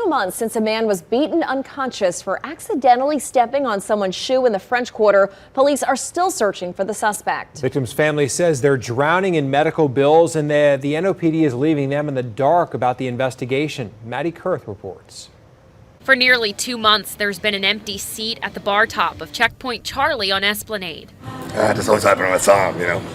2 months since a man was beaten unconscious for accidentally stepping on someone's shoe in the French Quarter. Police are still searching for the suspect. Victim's family says they're drowning in medical bills and the NOPD is leaving them in the dark about the investigation. Maddie Kurth reports. For nearly 2 months, there's been an empty seat at the bar top of Checkpoint Charlie on Esplanade. It just always happened when I saw him,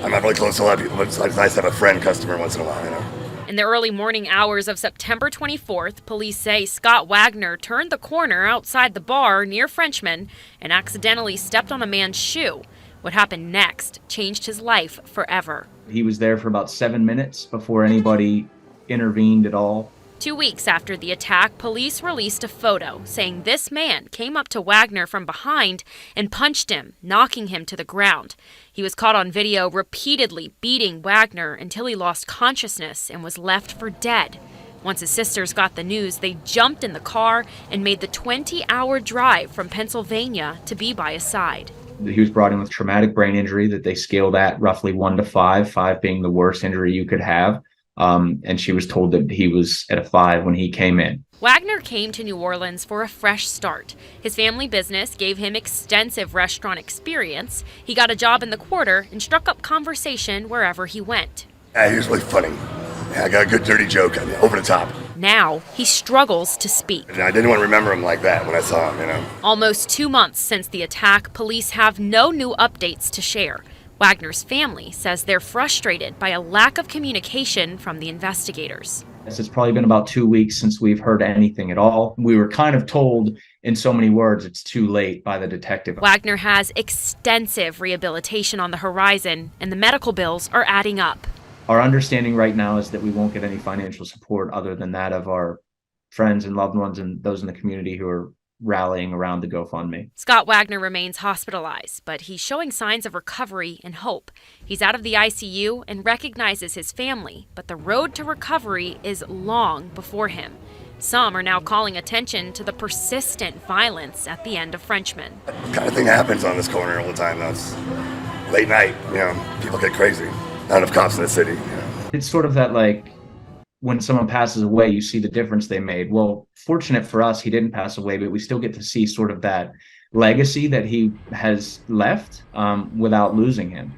I'm not really close to a lot of people, but it's nice to have a friend customer once in a while, In the early morning hours of September 24th, police say Scott Wagner turned the corner outside the bar near Frenchman and accidentally stepped on a man's shoe. What happened next changed his life forever. He was there for about 7 minutes before anybody intervened at all. 2 weeks after the attack, police released a photo saying this man came up to Wagner from behind and punched him, knocking him to the ground. He was caught on video repeatedly beating Wagner until he lost consciousness and was left for dead. Once his sisters got the news, they jumped in the car and made the 20-hour drive from Pennsylvania to be by his side. He was brought in with traumatic brain injury that they scaled at roughly 1 to 5, 5 being the worst injury you could have. And she was told that he was at a 5 when he came in. Wagner came to New Orleans for a fresh start. His family business gave him extensive restaurant experience. He got a job in the Quarter and struck up conversation wherever he went. He was really funny. I got a good dirty joke, over the top. Now he struggles to speak. And I didn't want to remember him like that when I saw him, Almost 2 months since the attack, police have no new updates to share. Wagner's family says they're frustrated by a lack of communication from the investigators. It's probably been about 2 weeks since we've heard anything at all. We were kind of told in so many words it's too late by the detective. Wagner has extensive rehabilitation on the horizon, and the medical bills are adding up. Our understanding right now is that we won't get any financial support other than that of our friends and loved ones and those in the community who are rallying around the GoFundMe. Scott Wagner remains hospitalized, but he's showing signs of recovery and hope. He's out of the ICU and recognizes his family, but the road to recovery is long before him. Some are now calling attention to the persistent violence at the end of Frenchman. That kind of thing happens on this corner all the time. That's late night, people get crazy. Not enough cops in the city. It's sort of that when someone passes away, you see the difference they made. Well, fortunate for us, he didn't pass away, but we still get to see sort of that legacy that he has left without losing him.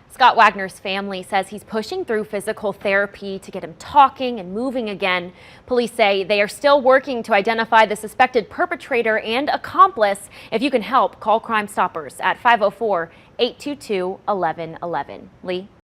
Scott Wagner's family says he's pushing through physical therapy to get him talking and moving again. Police say they are still working to identify the suspected perpetrator and accomplice. If you can help, call Crime Stoppers at 504-822-1111. Lee?